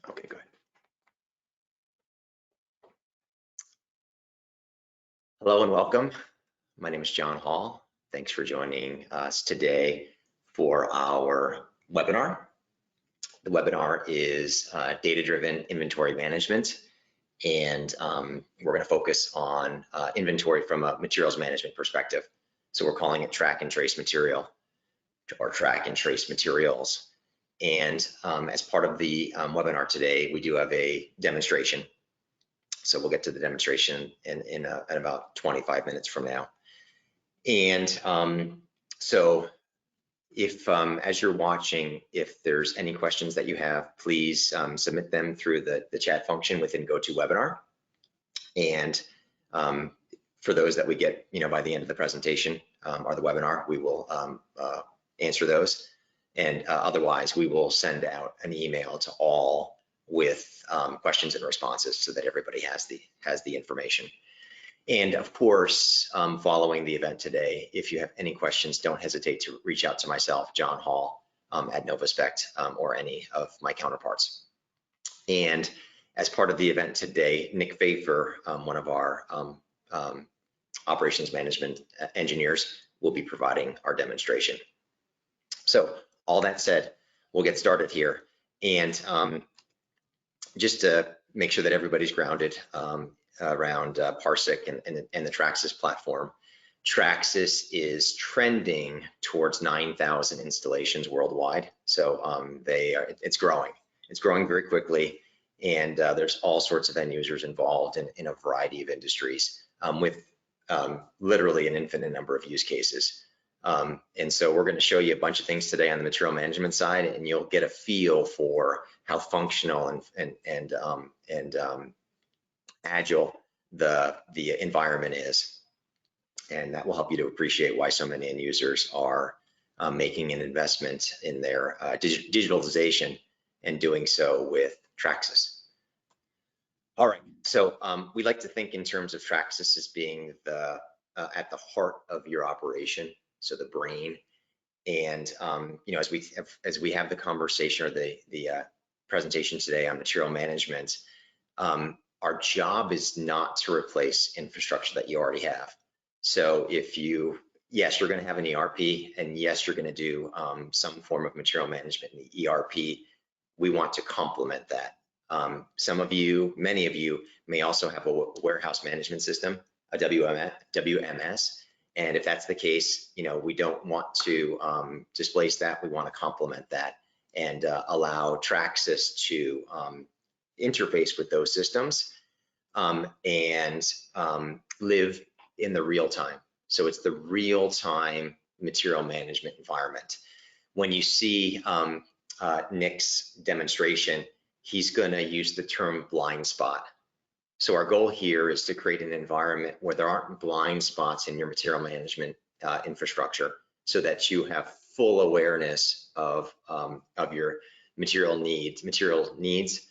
Okay, good. Hello and welcome. My name is John Hall. Thanks for joining us today for our webinar. The webinar is data-driven inventory management, and we're going to focus on inventory from a materials management perspective. So we're calling it track and trace material, or track and trace materials. And as part of the webinar today, we do have a demonstration. So we'll get to the demonstration in about 25 minutes from now. And so if, as you're watching, if there's any questions that you have, please submit them through the chat function within GoToWebinar. And for those that we get, by the end of the presentation or the webinar, we will answer those. And otherwise, we will send out an email to all with questions and responses so that everybody has the information. And of course, following the event today, if you have any questions, don't hesitate to reach out to myself, John Hall, at Novaspect, or any of my counterparts. And as part of the event today, Nick Pfeiffer, one of our operations management engineers, will be providing our demonstration. So all that said, we'll get started here. And just to make sure that everybody's grounded around Parsec and the Traxxas platform, TrakSYS is trending towards 9,000 installations worldwide. So it's growing. It's growing very quickly, and there's all sorts of end users involved in a variety of industries with literally an infinite number of use cases. And so we're going to show you a bunch of things today on the material management side, and you'll get a feel for how functional and agile the environment is. And that will help you to appreciate why so many end users are making an investment in their digitalization and doing so with TrakSYS. All right, so we like to think in terms of TrakSYS as being at the heart of your operation. So the brain, and as we have the conversation or the presentation today on material management, our job is not to replace infrastructure that you already have. So if yes, you're going to have an ERP, and yes, you're going to do some form of material management in the ERP. We want to complement that. Many of you may also have a warehouse management system, a WMS. And if that's the case, we don't want to displace that. We want to complement that and allow TrakSYS to interface with those systems and live in the real time. So it's the real-time material management environment. When you see Nick's demonstration, he's going to use the term blind spot. So our goal here is to create an environment where there aren't blind spots in your material management infrastructure, so that you have full awareness of your material needs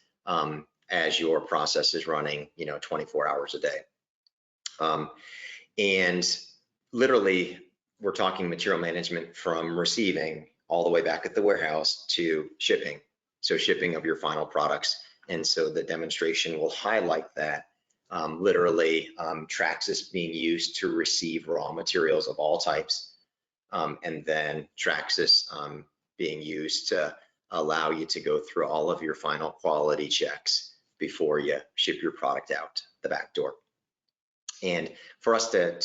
as your process is running, 24 hours a day. And literally, we're talking material management from receiving all the way back at the warehouse to shipping. So shipping of your final products. And so the demonstration will highlight that, literally TrakSYS being used to receive raw materials of all types, and then TrakSYS being used to allow you to go through all of your final quality checks before you ship your product out the back door. And for us to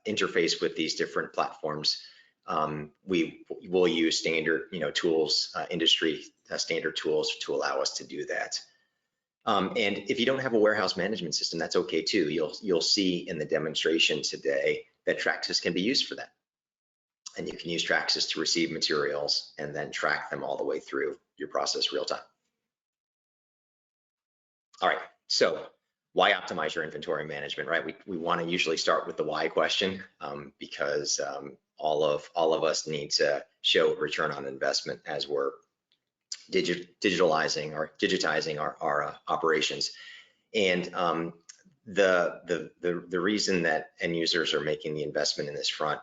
interface with these different platforms, we will use standard tools, industry standard tools to allow us to do that. And if you don't have a warehouse management system, that's okay too. You'll see in the demonstration today that TrakSYS can be used for that. And you can use TrakSYS to receive materials and then track them all the way through your process real time. All right, so why optimize your inventory management, right? We want to usually start with the why question, because all of us need to show return on investment as we're digitizing our operations. And the reason that end users are making the investment in this front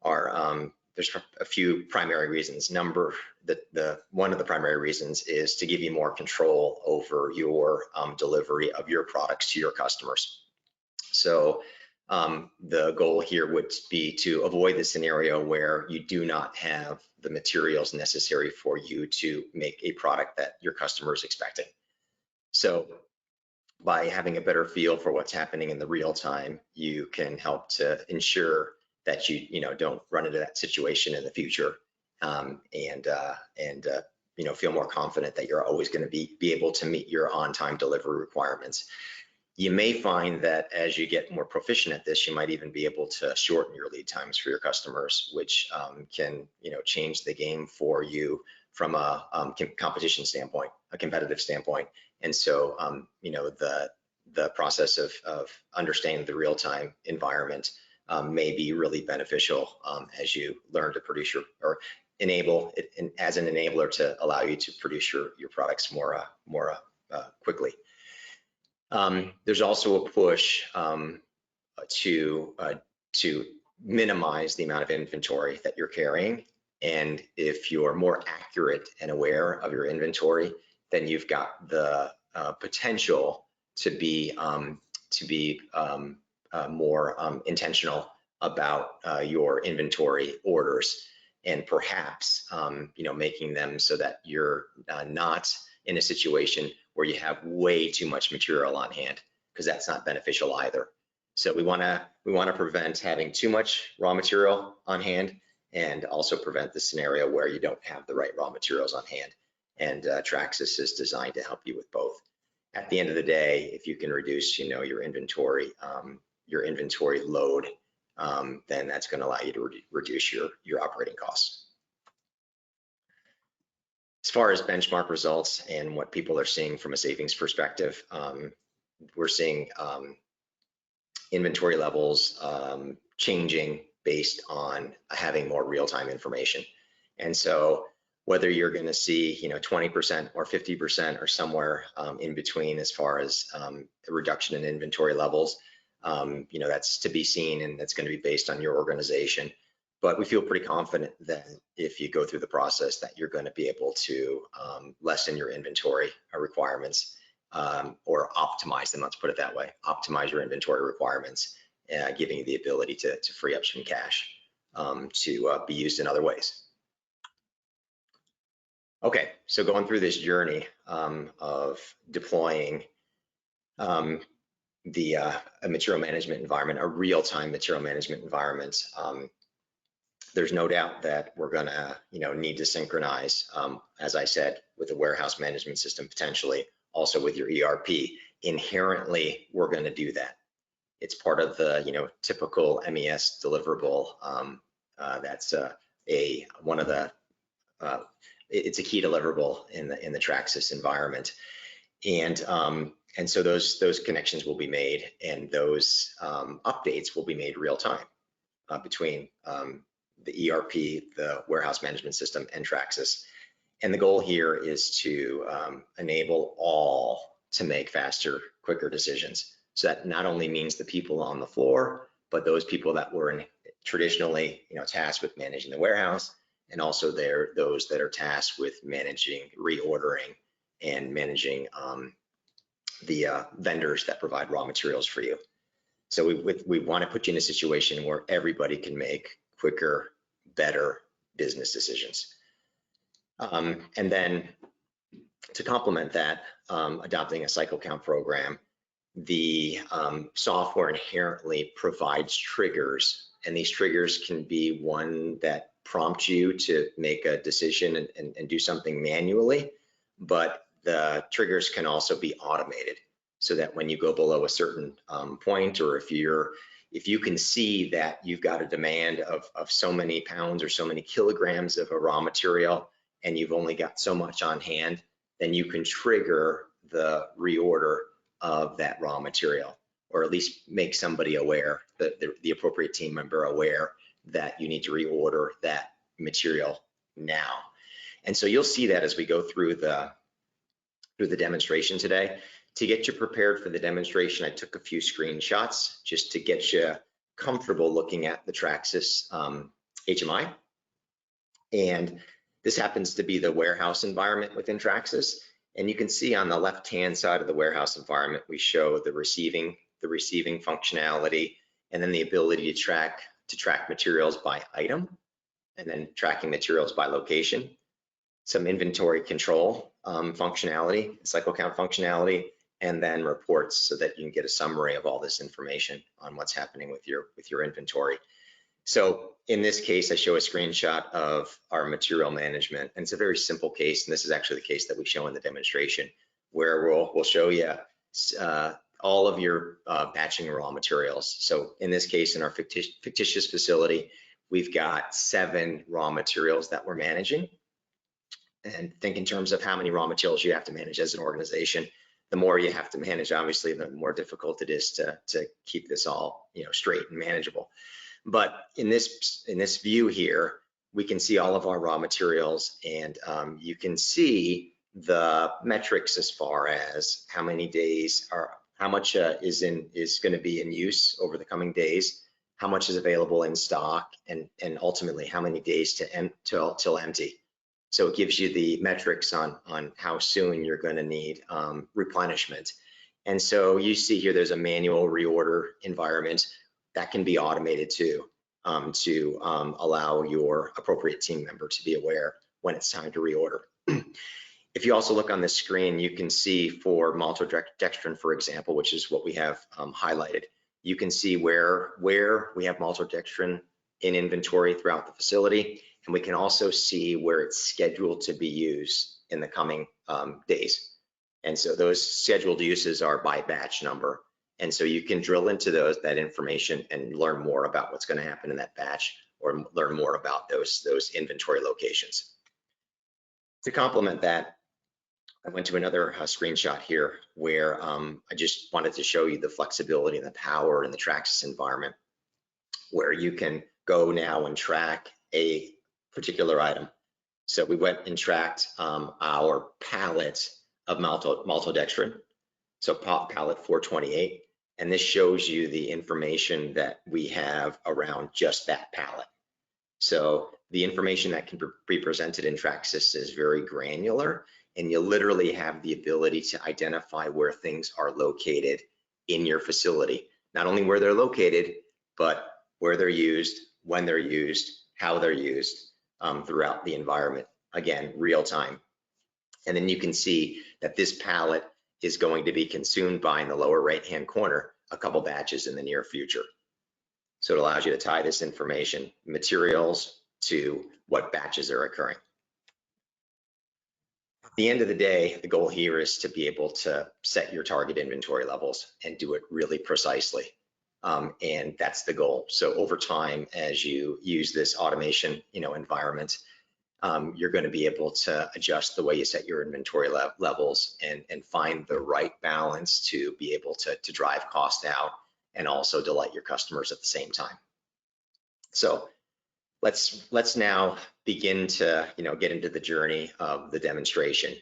are there's a few primary reasons. One of the primary reasons is to give you more control over your delivery of your products to your customers. So the goal here would be to avoid the scenario where you do not have the materials necessary for you to make a product that your customer is expecting. So by having a better feel for what's happening in the real time, you can help to ensure that you don't run into that situation in the future, and feel more confident that you're always going to be able to meet your on-time delivery requirements. You may find that as you get more proficient at this, you might even be able to shorten your lead times for your customers, which can change the game for you from a competition standpoint, a competitive standpoint. And so the process of understanding the real-time environment may be really beneficial as you learn to produce or enable it as an enabler to allow you to produce your products more quickly. There's also a push to minimize the amount of inventory that you're carrying. And if you're more accurate and aware of your inventory, then you've got the potential to be more intentional about your inventory orders, and perhaps making them so that you're not in a situation where you have way too much material on hand, because that's not beneficial either. So we want to prevent having too much raw material on hand, and also prevent the scenario where you don't have the right raw materials on hand. And TrakSYS is designed to help you with both. At the end of the day, if you can reduce your inventory load, then that's going to allow you to reduce your operating costs. As far as benchmark results and what people are seeing from a savings perspective, we're seeing inventory levels changing based on having more real-time information. And so whether you're going to see 20% or 50% or somewhere in between as far as a reduction in inventory levels, that's to be seen, and that's going to be based on your organization. But we feel pretty confident that if you go through the process, that you're going to be able to lessen your inventory requirements, or optimize them, let's put it that way, optimize your inventory requirements, giving you the ability to free up some cash to be used in other ways. Okay, so going through this journey of deploying a material management environment, a real-time material management environment, there's no doubt that we're gonna need to synchronize, as I said, with the warehouse management system, potentially also with your ERP. Inherently, we're gonna do that. It's part of the typical MES deliverable. That's it's a key deliverable in the TrakSYS environment, and so those connections will be made, and those updates will be made real time between the ERP, the warehouse management system, and TrakSYS. And the goal here is to enable all to make faster, quicker decisions. So that not only means the people on the floor, but those people that were traditionally tasked with managing the warehouse, and also those that are tasked with managing reordering and managing the vendors that provide raw materials for you. So we want to put you in a situation where everybody can make quicker, better business decisions. And then to complement that, adopting a cycle count program, the software inherently provides triggers, and these triggers can be one that prompt you to make a decision and do something manually, but the triggers can also be automated, so that when you go below a certain point, or if you can see that you've got a demand of so many pounds or so many kilograms of a raw material, and you've only got so much on hand, then you can trigger the reorder of that raw material, or at least make somebody aware, the appropriate team member aware, that you need to reorder that material now. And so you'll see that as we go through the demonstration today. To get you prepared for the demonstration, I took a few screenshots just to get you comfortable looking at the TrakSYS HMI And this happens to be the warehouse environment within TrakSYS. And you can see on the left-hand side of the warehouse environment, we show the receiving functionality, and then the ability to track materials by item, and then tracking materials by location, some inventory control functionality, cycle count functionality, and then reports so that you can get a summary of all this information on what's happening with your inventory. So in this case, I show a screenshot of our material management, and it's a very simple case, and this is actually the case that we show in the demonstration, where we'll show you all of your batching raw materials. So in this case, in our fictitious facility, we've got 7 raw materials that we're managing. And think in terms of how many raw materials you have to manage as an organization. The more you have to manage, obviously, the more difficult it is to keep this all straight and manageable. But in this view here, we can see all of our raw materials, and you can see the metrics as far as how many days are, how much is going to be in use over the coming days, how much is available in stock, and ultimately how many days till empty. So it gives you the metrics on how soon you're going to need replenishment. And so you see here there's a manual reorder environment that can be automated too, to allow your appropriate team member to be aware when it's time to reorder. If you also look on the screen, you can see for maltodextrin, for example, which is what we have highlighted, you can see where we have maltodextrin in inventory throughout the facility, and we can also see where it's scheduled to be used in the coming days. And so those scheduled uses are by batch number. And so you can drill into that information and learn more about what's going to happen in that batch, or learn more about those inventory locations. To complement that, I went to another screenshot here where I just wanted to show you the flexibility and the power in the TrakSYS environment, where you can go now and track a particular item. So we went and tracked our pallet of maltodextrin, so pallet 428, and this shows you the information that we have around just that pallet. So the information that can be presented in TrakSYS is very granular, and you literally have the ability to identify where things are located in your facility. Not only where they're located, but where they're used, when they're used, how they're used throughout the environment. Again, real time. And then you can see that this pallet is going to be consumed by, in the lower right-hand corner, a couple batches in the near future. So it allows you to tie this information, materials, to what batches are occurring. At the end of the day, the goal here is to be able to set your target inventory levels and do it really precisely. And that's the goal. So over time, as you use this automation environment, you're going to be able to adjust the way you set your inventory levels and find the right balance to be able to drive cost out and also delight your customers at the same time. So let's now begin to get into the journey of the demonstration.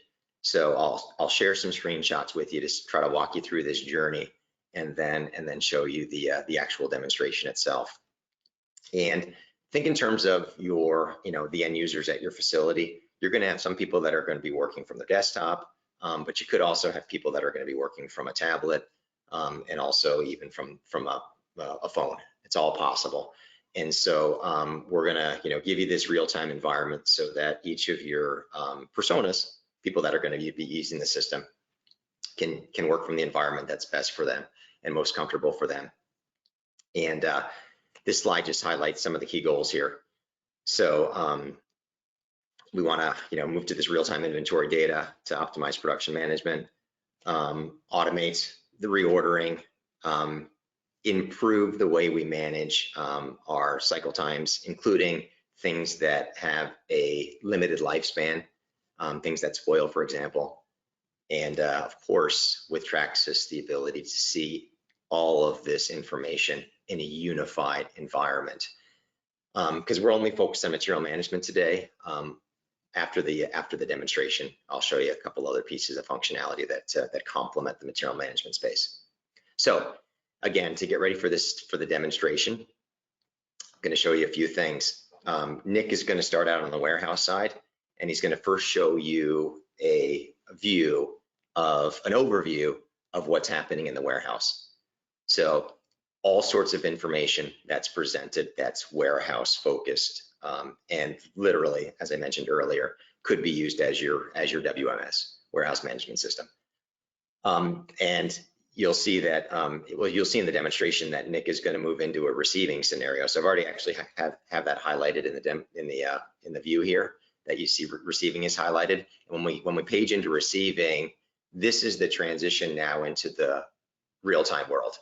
So I'll share some screenshots with you to try to walk you through this journey, and then show you the actual demonstration itself. And think in terms of your, the end users at your facility. You're going to have some people that are going to be working from their desktop, but you could also have people that are going to be working from a tablet, and also even from a phone. It's all possible. And so we're going to, give you this real-time environment so that each of your personas, people that are going to be using the system, can work from the environment that's best for them and most comfortable for them. And this slide just highlights some of the key goals here. So we want to move to this real-time inventory data to optimize production management, automate the reordering, improve the way we manage our cycle times, including things that have a limited lifespan, things that spoil, for example. And of course, with TrakSYS, the ability to see all of this information in a unified environment. Because we're only focused on material management today. After the demonstration, I'll show you a couple other pieces of functionality that complement the material management space. So again, to get ready for the demonstration, I'm going to show you a few things. Nick is going to start out on the warehouse side, and he's going to first show you a view of an overview of what's happening in the warehouse. So all sorts of information that's presented that's warehouse focused, and literally, as I mentioned earlier, could be used as your WMS, warehouse management system. And you'll see that, well, you'll see in the demonstration that Nick is going to move into a receiving scenario. So I've already actually have that highlighted in the view here that you see receiving is highlighted. And when we page into receiving, this is the transition now into the real-time world.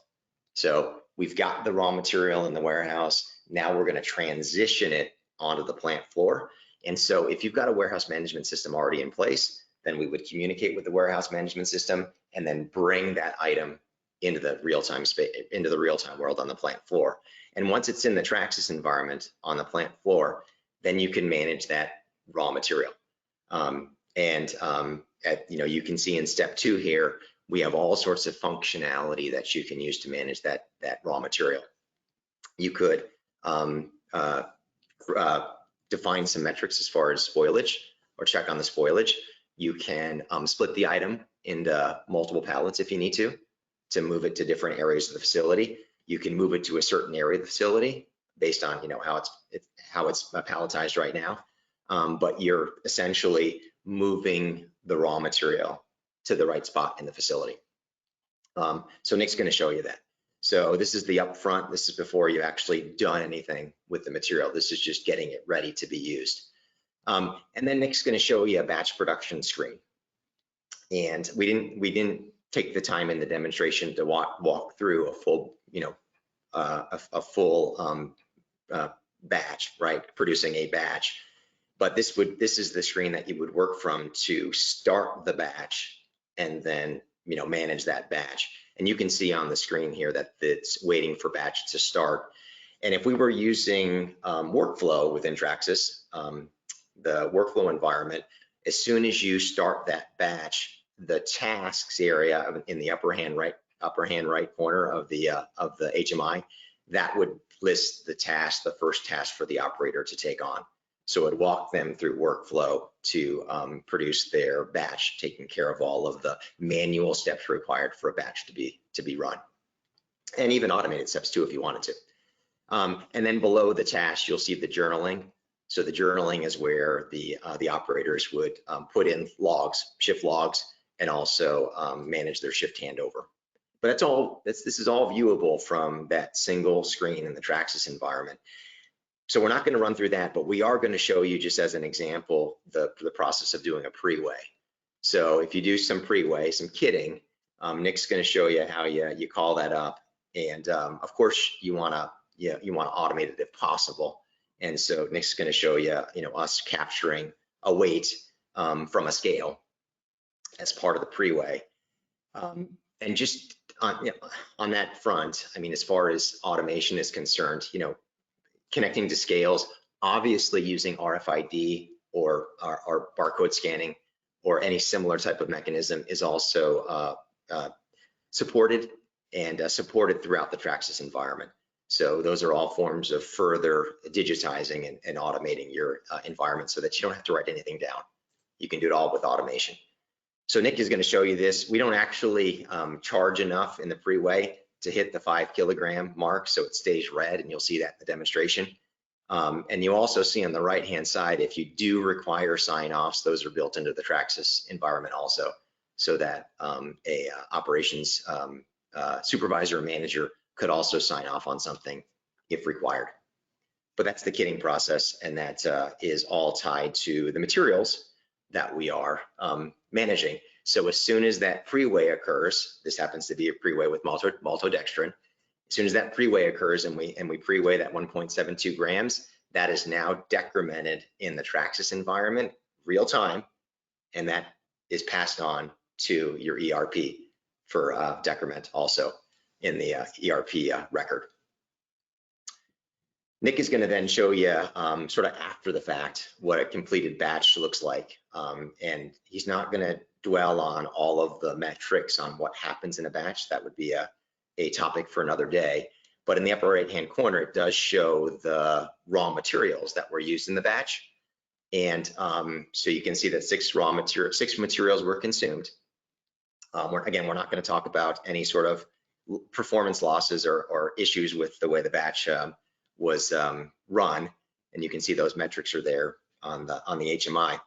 So we've got the raw material in the warehouse. Now we're going to transition it onto the plant floor. And so if you've got a warehouse management system already in place, then we would communicate with the warehouse management system and then bring that item into the real-time space, into the real-time world on the plant floor. And once it's in the TrakSYS environment on the plant floor, then you can manage that raw material. You can see in step 2 here, we have all sorts of functionality that you can use to manage that raw material. You could define some metrics as far as spoilage or check on the spoilage. You can split the item into multiple pallets if you need to move it to different areas of the facility. You can move it to a certain area of the facility based on how it's palletized right now. But you're essentially moving the raw material to the right spot in the facility. So Nick's going to show you that. So this is the upfront. This is before you've actually done anything with the material. This is just getting it ready to be used. And then Nick's going to show you a batch production screen. And we didn't take the time in the demonstration to walk through a full, batch, right? Producing a batch. But this is the screen that you would work from to start the batch and then manage that batch. And you can see on the screen here that it's waiting for batch to start. And if we were using workflow within TrakSYS, the workflow environment, as soon as you start that batch, the tasks area in the upper hand right corner of the HMI, that would list the first task for the operator to take on. So it walked them through workflow to produce their batch, taking care of all of the manual steps required for a batch to be run, and even automated steps too if you wanted to. And then below the task, you'll see the journaling. So the journaling is where the operators would put in logs, shift logs, and also manage their shift handover. But this is all viewable from that single screen in the TrakSYS environment. So we're not going to run through that, but we are going to show you, just as an example, the process of doing a pre-weigh. So if you do some pre-weigh, some kitting, Nick's going to show you how you call that up, and of course you want to automate it if possible. And so Nick's going to show you us capturing a weight from a scale as part of the pre-weigh, and just on that front, I mean, as far as automation is concerned, connecting to scales, obviously using RFID or barcode scanning or any similar type of mechanism is also supported throughout the TrakSYS environment. So those are all forms of further digitizing and automating your environment so that you don't have to write anything down. You can do it all with automation. So Nick is going to show you this. We don't actually charge enough in the pre-weigh to hit the 5 kilogram mark, so it stays red, and you'll see that in the demonstration. And you also see on the right-hand side, if you do require sign-offs, those are built into the TrakSYS environment also, so that a operations supervisor or manager could also sign off on something if required. But that's the kitting process, and that is all tied to the materials that we are managing. So as soon as that pre-weigh occurs, this happens to be a pre-weigh with maltodextrin. As soon as that pre-weigh occurs and we pre-weigh that 1.72 grams, that is now decremented in the TrakSYS environment real time, and that is passed on to your ERP for decrement also in the ERP record. Nick is going to then show you sort of after the fact what a completed batch looks like, and he's not going to dwell on all of the metrics on what happens in a batch. That would be a topic for another day. but in the upper right-hand corner, it does show the raw materials that were used in the batch. And so you can see that six materials were consumed. Again, we're not going to talk about any sort of performance losses or issues with the way the batch was run. And you can see those metrics are there on the HMI.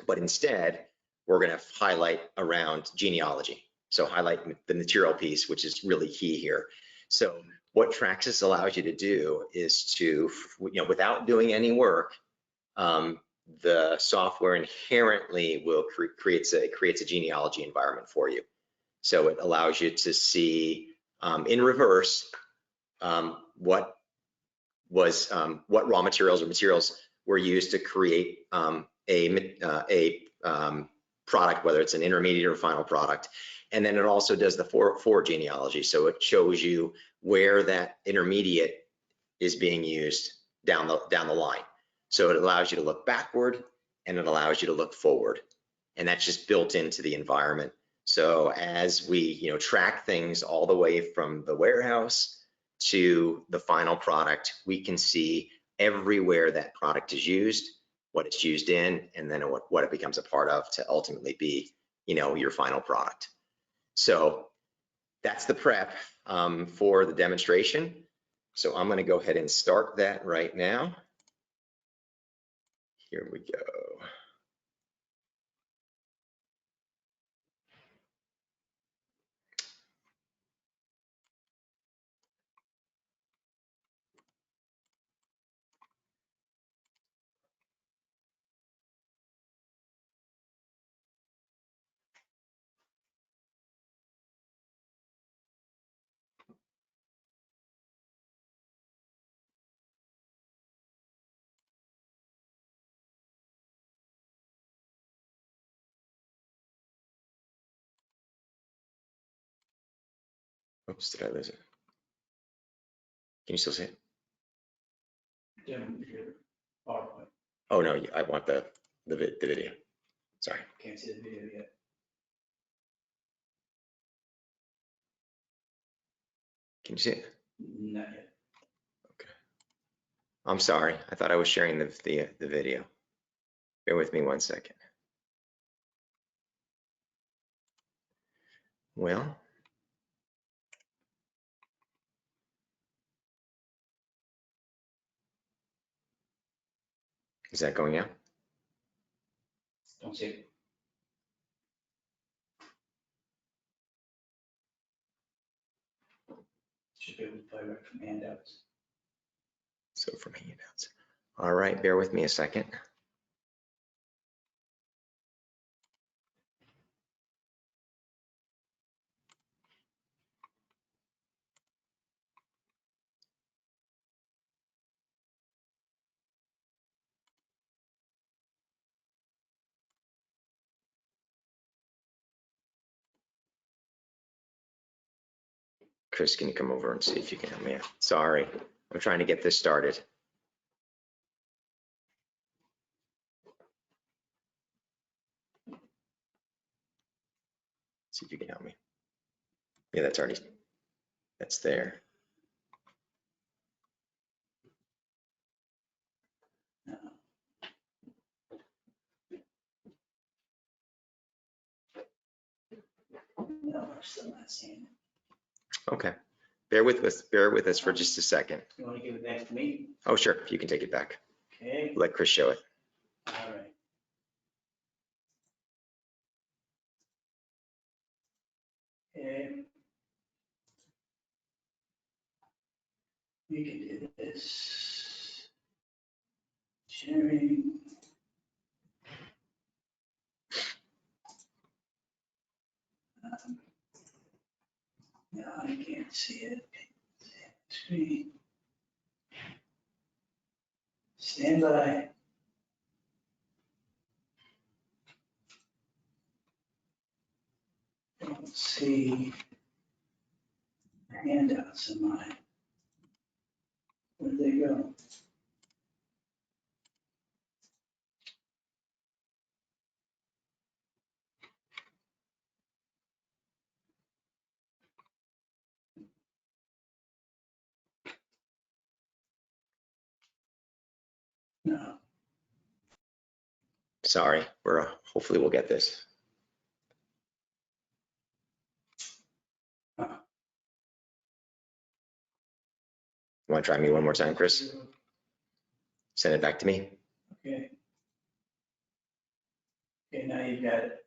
But instead, we're going to highlight around genealogy. So highlight the material piece, which is really key here. So what TrakSYS allows you to do is to, without doing any work, the software inherently will creates a genealogy environment for you. So it allows you to see in reverse what raw materials or materials were used to create a product, whether it's an intermediate or final product. And then it also does the for genealogy. So it shows you where that intermediate is being used down the line. So it allows you to look backward and it allows you to look forward. And that's just built into the environment. So as we track things all the way from the warehouse to the final product, we can see everywhere that product is used, what it's used in, and then what it becomes a part of to ultimately be your final product. So that's the prep for the demonstration. So I'm going to go ahead and start that right now. Here we go. Oops, did I lose it? Can you still see it? Yeah. Oh no, I want the video. Sorry. Can't see the video yet. Can you see it? Not yet. Okay. I'm sorry. I thought I was sharing the video. Bear with me 1 second. Well, is that going out? Don't see it. Should be able to play right from handouts. So from handouts. All right, bear with me a second. Chris, can you come over and see if you can help me out? Sorry, I'm trying to get this started. See if you can help me. Yeah, that's there. No, I'm still not seeing it. Okay, bear with us for just a second. You want to give it back to me? Oh, sure, you can take it back. Okay. Let Chris show it. All right. Okay. We can do this. Sharing. No, I can't see it. Screen. Stand by. Don't see handouts in mine. Where'd they go? Sorry, hopefully we'll get this. Uh. You want to try me one more time, Chris? Send it back to me. Okay. Okay, now you've got it.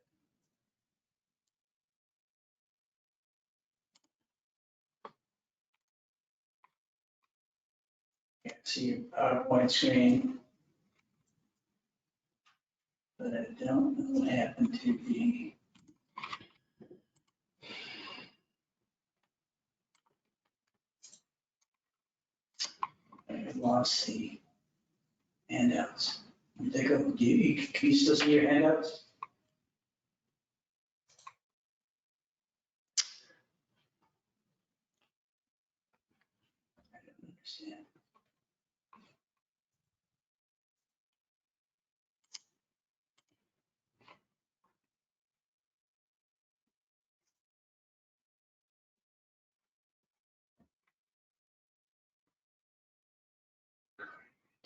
See your PowerPoint screen. But I don't know what happened to the. I lost the handouts. Can you still see your handouts? I don't understand.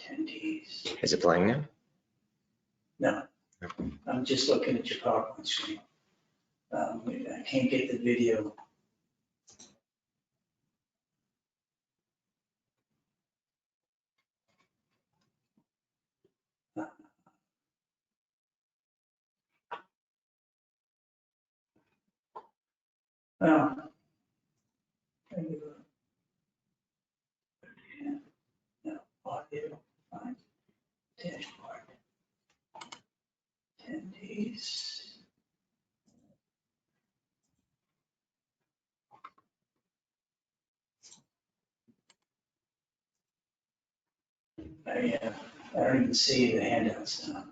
Attendees. Is it playing now? No, I'm just looking at your PowerPoint screen. I can't get the video. Oh. No, audio, fine. Dashboard. Attendees. I don't even see the handouts now.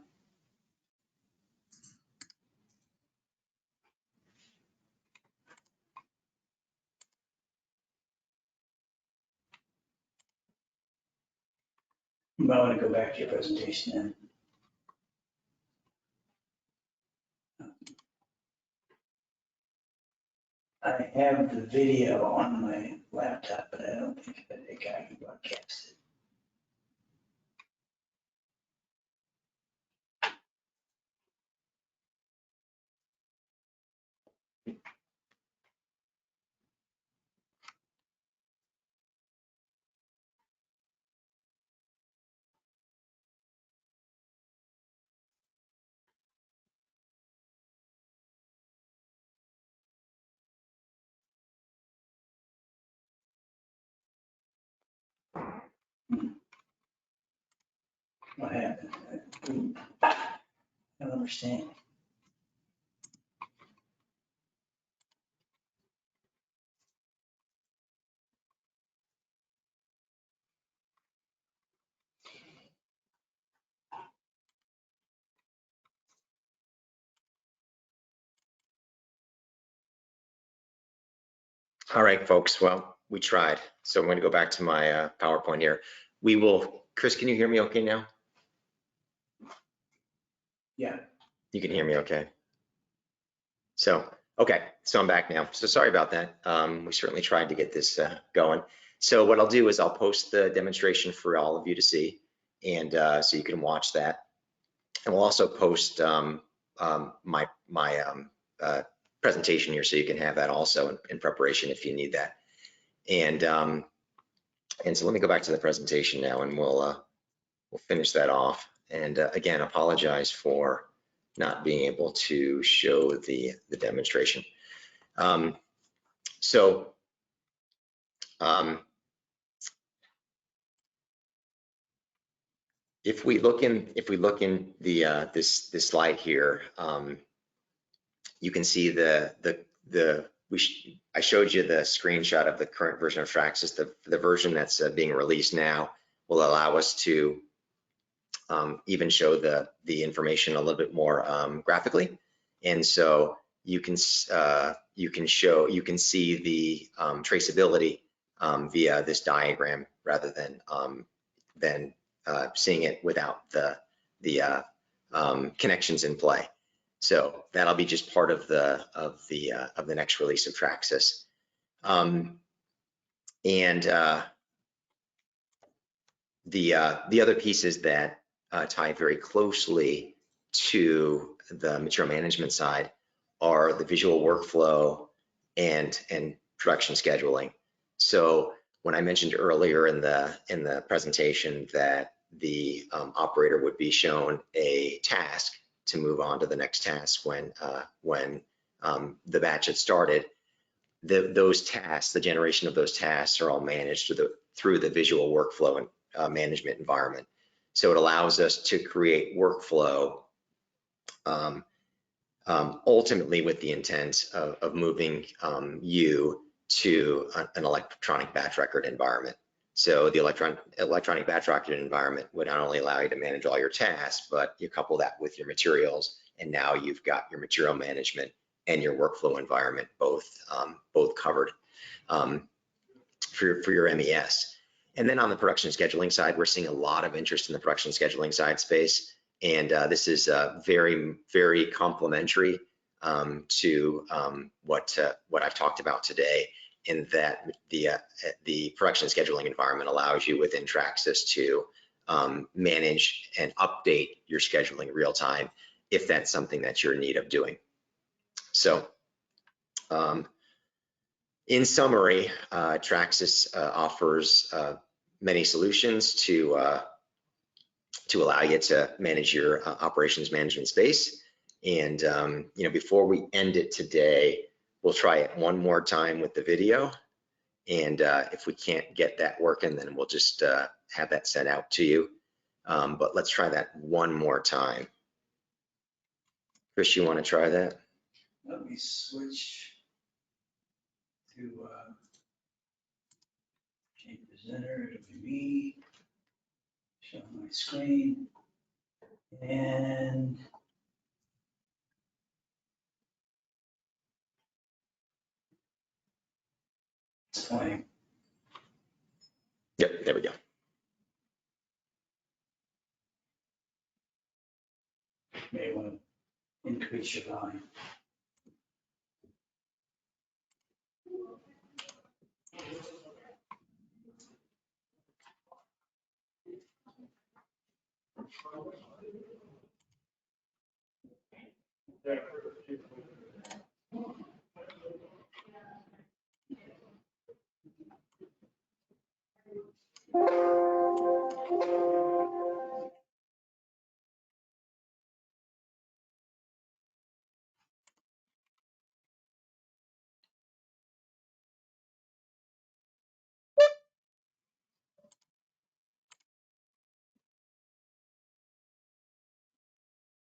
You might want to go back to your presentation then. I have the video on my laptop, but I don't think I can broadcast it. What happened? I don't understand. All right, folks. Well, we tried. So I'm going to go back to my PowerPoint here. Chris, can you hear me okay now? Yeah. You can hear me okay. So, okay, so I'm back now. So sorry about that. We certainly tried to get this going. So what I'll do is I'll post the demonstration for all of you to see, and so you can watch that. And we'll also post my presentation here, so you can have that also in preparation if you need that. And so let me go back to the presentation now, and we'll finish that off. And again, apologize for not being able to show the demonstration. If we look in the this slide here, you can see I showed you the screenshot of the current version of TrakSYS. The version that's being released now will allow us to even show the information a little bit more graphically, and so you can see the traceability via this diagram rather than seeing it without the connections in play. So that'll be just part of the next release of TrakSYS. The other pieces that tie very closely to the material management side are the visual workflow and production scheduling. So when I mentioned earlier in the presentation that the operator would be shown a task to move on to the next task when the batch had started, those tasks, the generation of those tasks are all managed through the visual workflow and management environment. So it allows us to create workflow ultimately with the intent of moving you to an electronic batch record environment. So the electronic batch record environment would not only allow you to manage all your tasks, but you couple that with your materials, and now you've got your material management and your workflow environment both covered for your MES. And then on the production scheduling side, we're seeing a lot of interest in the production scheduling side space. And this is very, very complementary to what I've talked about today, in that the production scheduling environment allows you within TrakSYS to manage and update your scheduling real time if that's something that you're in need of doing. So in summary, TrakSYS offers many solutions to allow you to manage your operations management space. And you know, before we end it today, we'll try it one more time with the video. And if we can't get that working, then we'll just have that sent out to you. But let's try that one more time. Chris, you want to try that? Let me switch to change presenter. It'll be me. Show my screen. And it's playing. Yep, there we go. May want to increase your volume.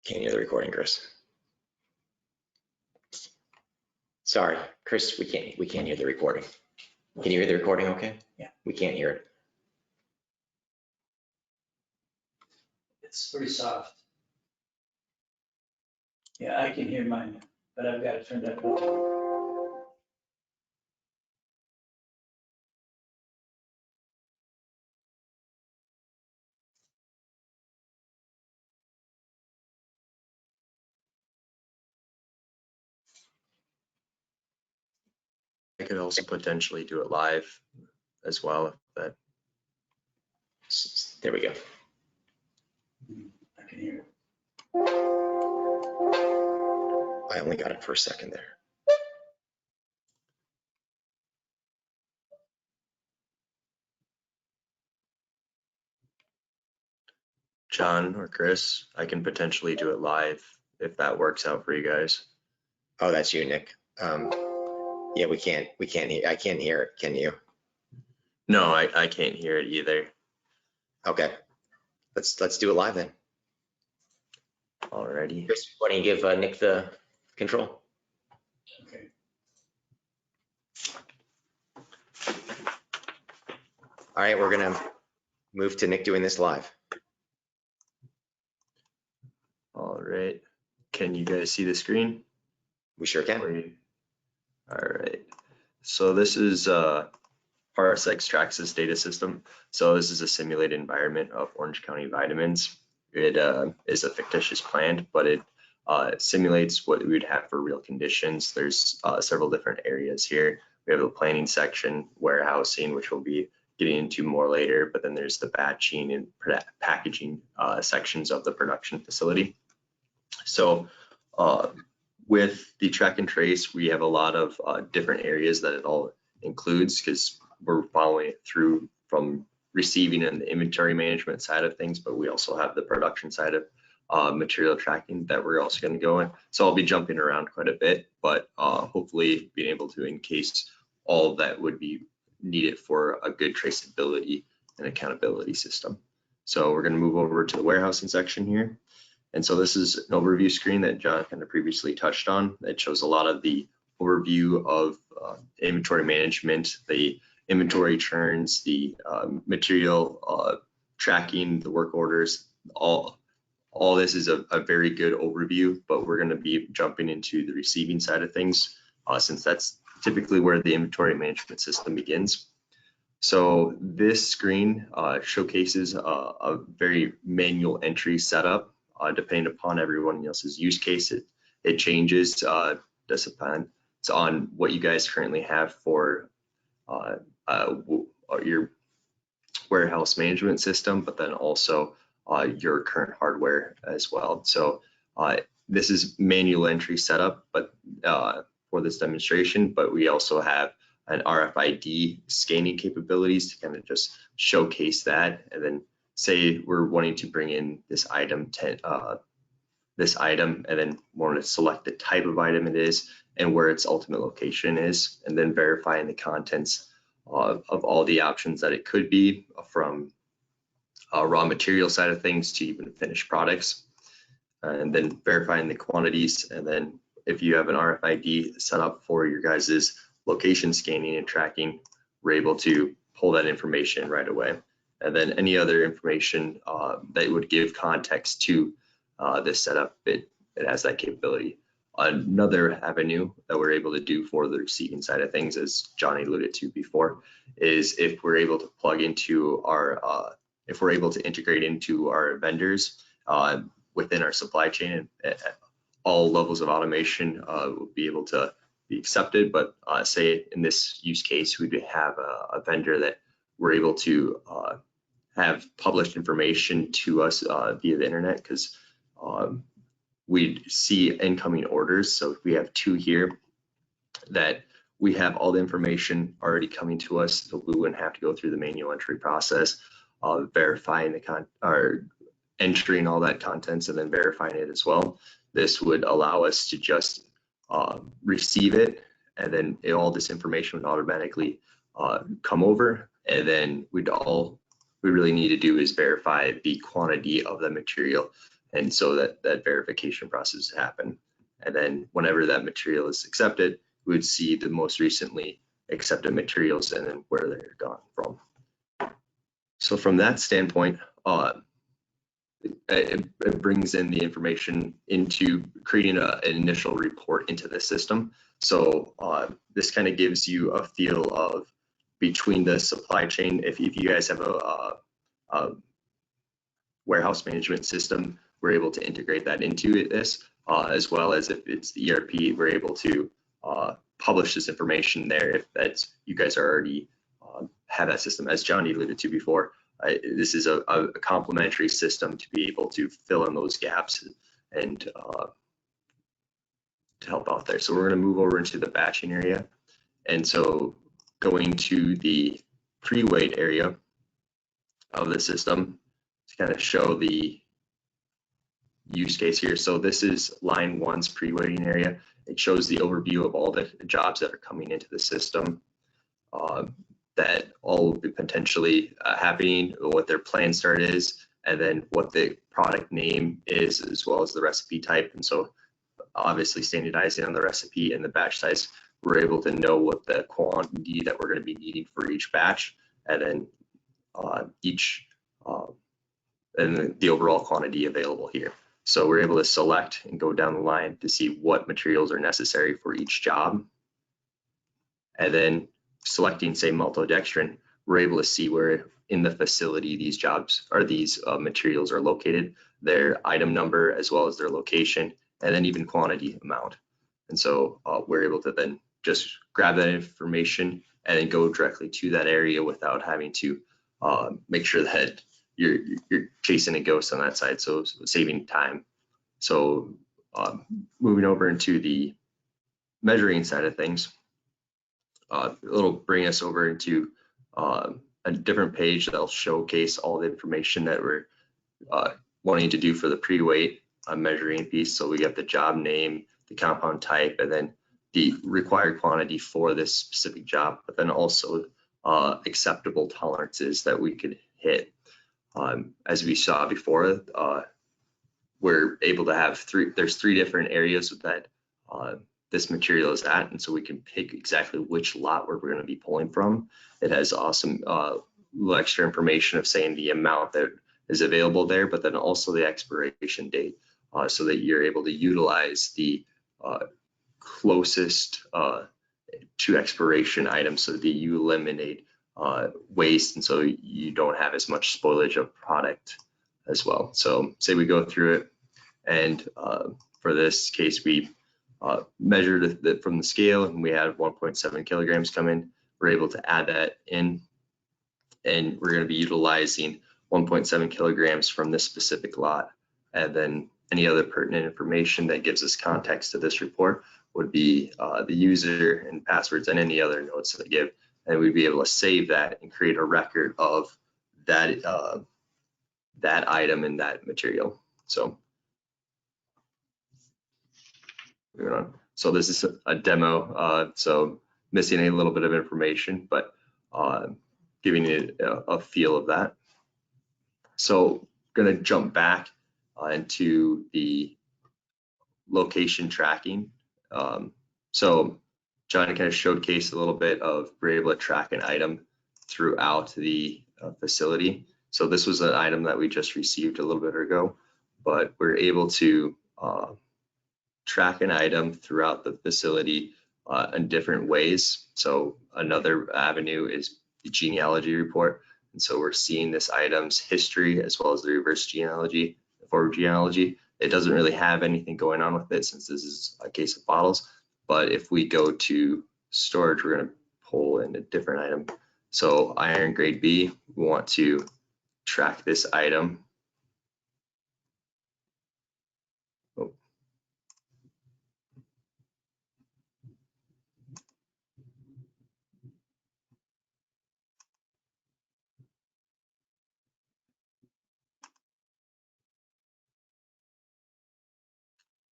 Can't hear the recording, Chris. Sorry, Chris, we can't hear the recording. Can you hear the recording okay? Yeah. We can't hear it. It's pretty soft. Yeah, I can hear mine, but I've got to turn that on. I could also potentially do it live as well. If that. There we go. I can hear it. I only got it for a second there. John or Chris, I can potentially do it live if that works out for you guys. Oh, that's you, Nick. Yeah, we can't hear. I can't hear it. Can you? No, I can't hear it either. Okay, let's do it live then. Alrighty. Chris, why don't you give Nick the control? Okay. All right, we're gonna move to Nick doing this live. All right. Can you guys see the screen? We sure can. All right. So this is Parsec's TrakSYS data system. So this is a simulated environment of Orange County vitamins. It is a fictitious plant, but it simulates what we would have for real conditions. There's several different areas here. We have the planning section, warehousing, which we'll be getting into more later, but then there's the batching and packaging sections of the production facility. So with the track and trace, we have a lot of different areas that it all includes, because we're following it through from receiving and the inventory management side of things, but we also have the production side of material tracking that we're also going to go in. So I'll be jumping around quite a bit, but hopefully being able to encase all that would be needed for a good traceability and accountability system. So we're going to move over to the warehousing section here. And so this is an overview screen that John kind of previously touched on. That shows a lot of the overview of inventory management, the inventory turns, the material tracking, the work orders. All this is a very good overview, but we're going to be jumping into the receiving side of things, since that's typically where the inventory management system begins. So this screen showcases a very manual entry setup. Depending upon everyone else's use case, it changes. Depends on what you guys currently have for your warehouse management system, but then also your current hardware as well. So this is manual entry setup, but for this demonstration, but we also have an RFID scanning capabilities to kind of just showcase that. And then say we're wanting to bring in this item, and then want to select the type of item it is and where its ultimate location is, and then verifying the contents of all the options that it could be, from raw material side of things to even finished products, and then verifying the quantities. And then if you have an RFID set up for your guys's location scanning and tracking, we're able to pull that information right away. And then any other information that would give context to this setup, it has that capability. Another avenue that we're able to do for the receiving side of things, as Johnny alluded to before, is if we're able to plug into our, if we're able to integrate into our vendors within our supply chain, and all levels of automation will be able to be accepted. But say in this use case, we would have a vendor that we're able to have published information to us via the internet, because we'd see incoming orders. So if we have two here that we have all the information already coming to us, so we wouldn't have to go through the manual entry process, verifying or entering all that contents and then verifying it as well. This would allow us to just receive it, and then all this information would automatically come over, and then we really need to do is verify the quantity of the material, and so that verification process happen. And then whenever that material is accepted, we would see the most recently accepted materials and then where they're gone from. So from that standpoint, it brings in the information into creating an initial report into the system. So this kind of gives you a feel of between the supply chain. If you guys have a warehouse management system, we're able to integrate that into this, as well as if it's the ERP, we're able to publish this information there if that's you guys are already have that system. As Johnny alluded to before, this is a complementary system to be able to fill in those gaps and to help out there. So we're going to move over into the batching area. And so going to the pre-weight area of the system to kind of show the use case here. So this is line one's pre-weighting area. It shows the overview of all the jobs that are coming into the system, that all will be potentially happening, what their plan start is, and then what the product name is, as well as the recipe type. And so obviously standardizing on the recipe and the batch size, we're able to know what the quantity that we're going to be needing for each batch, and then and the overall quantity available here. So we're able to select and go down the line to see what materials are necessary for each job. And then selecting, say, maltodextrin, we're able to see where in the facility these jobs or these materials are located, their item number, as well as their location, and then even quantity amount. And so we're able to then just grab that information and then go directly to that area without having to make sure that you're chasing a ghost on that side. So saving time. So moving over into the measuring side of things, it'll bring us over into a different page that'll showcase all the information that we're wanting to do for the pre-weight measuring piece. So we got the job name, the compound type, and then the required quantity for this specific job, but then also acceptable tolerances that we could hit. As we saw before, we're able to have there's three different areas that this material is at, and so we can pick exactly which lot where we're going to be pulling from. It has awesome little extra information of saying the amount that is available there, but then also the expiration date, so that you're able to utilize the closest to expiration items so that you eliminate waste, and so you don't have as much spoilage of product as well. So say we go through it, and for this case we measured it from the scale, and we had 1.7 kilograms come in. We're able to add that in, and we're going to be utilizing 1.7 kilograms from this specific lot, and then any other pertinent information that gives us context to this report would be the user and passwords and any other notes that they give, and we'd be able to save that and create a record of that that item and that material. So moving on. So this is a demo, so missing a little bit of information, but giving you a feel of that. So going to jump back into the location tracking. So John kind of showcased a little bit of we're able to track an item throughout the facility. So this was an item that we just received a little bit ago, but we're able to track an item throughout the facility in different ways. So another avenue is the genealogy report. And so we're seeing this item's history as well as the reverse genealogy, the forward genealogy. It doesn't really have anything going on with it since this is a case of bottles. But if we go to storage, we're going to pull in a different item. So iron grade B, we want to track this item. Oh.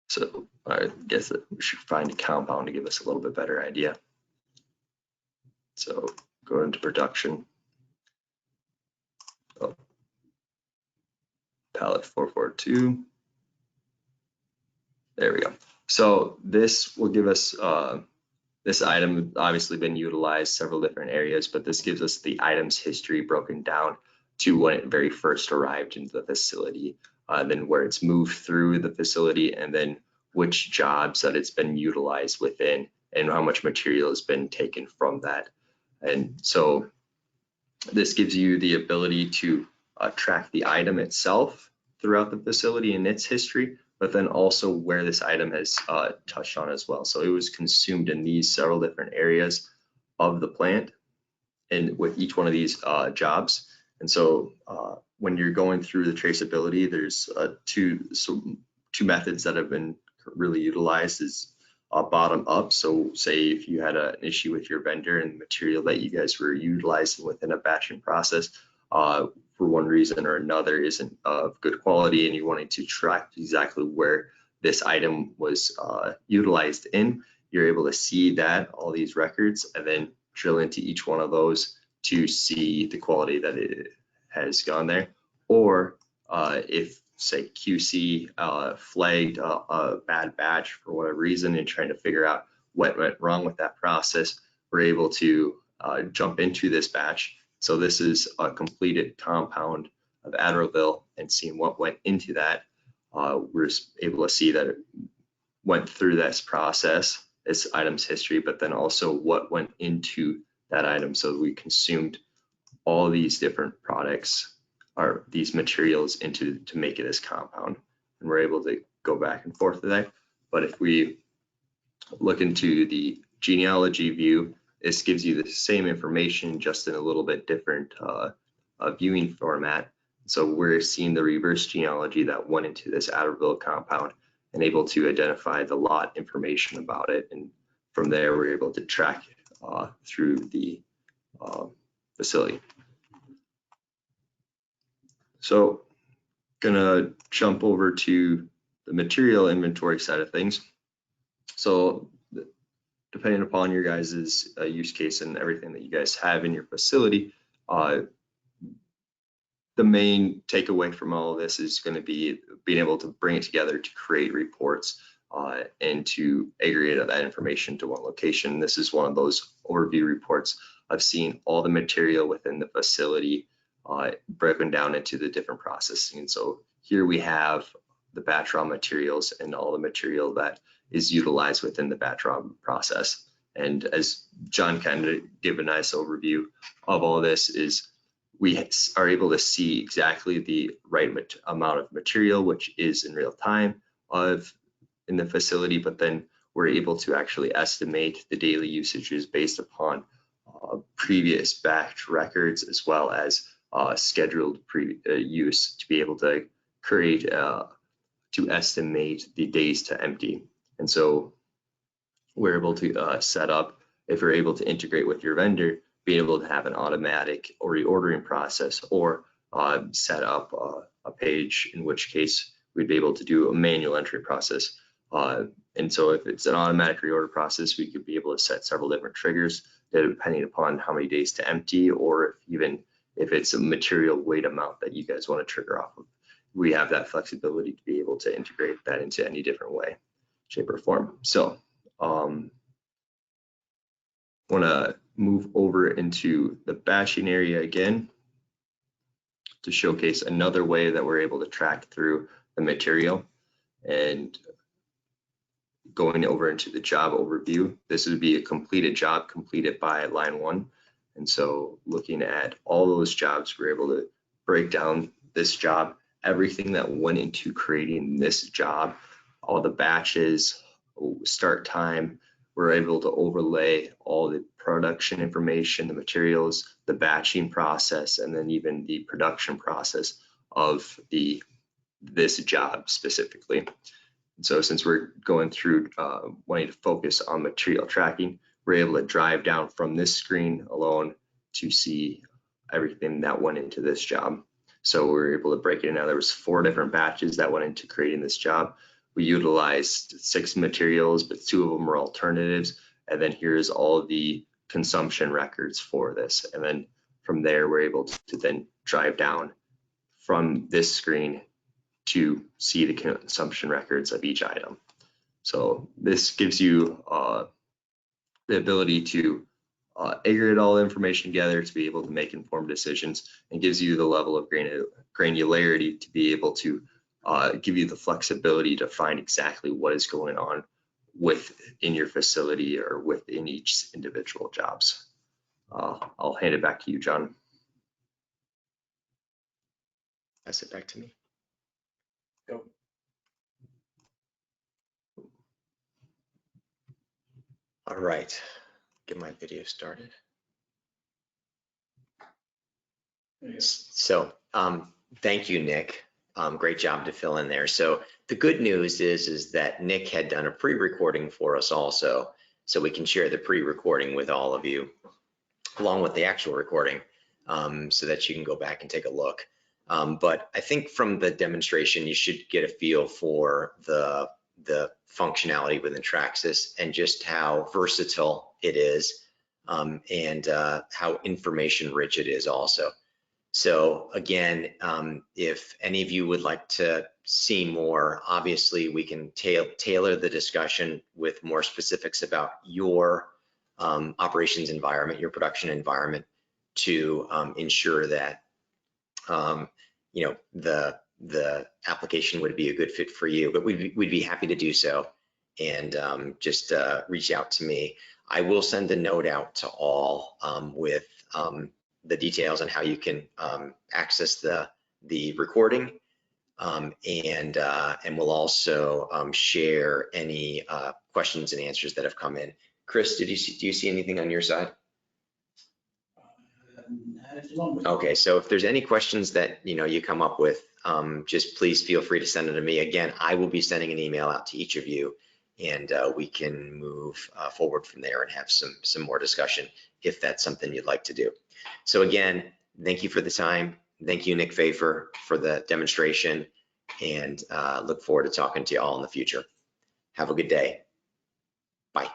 So I guess that we should find a compound to give us a little bit better idea. So go into production. Oh. Pallet 442. There we go. So this will give us, this item obviously been utilized several different areas, but this gives us the item's history broken down to when it very first arrived into the facility, then where it's moved through the facility, and then which jobs that it's been utilized within and how much material has been taken from that. And so this gives you the ability to track the item itself throughout the facility and its history, but then also where this item has touched on as well. So it was consumed in these several different areas of the plant and with each one of these jobs. And so when you're going through the traceability, there's two methods that have been really utilized is bottom up. So say if you had an issue with your vendor and the material that you guys were utilizing within a batching process for one reason or another isn't of good quality, and you're wanting to track exactly where this item was utilized in, you're able to see that, all these records, and then drill into each one of those to see the quality that it has gone there. Or if say QC flagged a bad batch for whatever reason and trying to figure out what went wrong with that process, we're able to jump into this batch. So this is a completed compound of Adderall and seeing what went into that. We're able to see that it went through this process, this item's history, but then also what went into that item. So we consumed all these different products or these materials to make it this compound, and we're able to go back and forth with that. But if we look into the genealogy view, this gives you the same information just in a little bit different viewing format. So we're seeing the reverse genealogy that went into this Adderville compound and able to identify the lot information about it. And from there, we're able to track through the facility. So gonna jump over to the material inventory side of things. So depending upon your guys' use case and everything that you guys have in your facility, the main takeaway from all of this is going to be being able to bring it together to create reports and to aggregate that information to one location. This is one of those overview reports of seeing all the material within the facility broken down into the different processing. And so here we have the batch raw materials and all the material that is utilized within the batch raw process. And as John kind of gave a nice overview of all this, is we are able to see exactly the right amount of material, which is in real time in the facility, but then we're able to actually estimate the daily usages based upon previous batch records, as well as scheduled use, to be able to create, to estimate the days to empty. And so we're able to set up, if we're able to integrate with your vendor, be able to have an automatic or reordering process, or set up a page, in which case we'd be able to do a manual entry process. And so if it's an automatic reorder process, we could be able to set several different triggers depending upon how many days to empty, or even if it's a material weight amount that you guys want to trigger off of. We have that flexibility to be able to integrate that into any different way, shape, or form. So want to move over into the batching area again to showcase another way that we're able to track through the material. And going over into the job overview, this would be a completed job completed by line 1. And so looking at all those jobs, we're able to break down this job, everything that went into creating this job, all the batches, start time. We're able to overlay all the production information, the materials, the batching process, and then even the production process of this job specifically. And so since we're going through wanting to focus on material tracking, we're able to drive down from this screen alone to see everything that went into this job. So we're able to break it down. There was 4 different batches that went into creating this job. We utilized 6 materials, but 2 of them were alternatives. And then here's all the consumption records for this. And then from there, we're able to then drive down from this screen to see the consumption records of each item. So this gives you the ability to aggregate all the information together to be able to make informed decisions, and gives you the level of granularity to be able to give you the flexibility to find exactly what is going on within your facility or within each individual jobs. I'll hand it back to you, John. Pass it back to me. Go. All right, get my video started. So thank you, Nick. Great job to fill in there. So the good news is that Nick had done a pre-recording for us also, so we can share the pre-recording with all of you along with the actual recording, so that you can go back and take a look. But I think from the demonstration, you should get a feel for the functionality within TrakSYS and just how versatile it is, and how information rich it is also. So again, if any of you would like to see more, obviously we can tailor the discussion with more specifics about your operations environment, your production environment, to ensure that you know, the application would be a good fit for you. But we'd be happy to do so, and just reach out to me. I will send a note out to all with the details on how you can access the recording, and we'll also share any questions and answers that have come in. Chris, do you see anything on your side? Not at the moment. Okay, so if there's any questions that you come up with, just please feel free to send them to me. Again, I will be sending an email out to each of you, and we can move forward from there and have some more discussion if that's something you'd like to do. So again, thank you for the time. Thank you, Nick Pfeiffer, for the demonstration, and look forward to talking to you all in the future. Have a good day. Bye.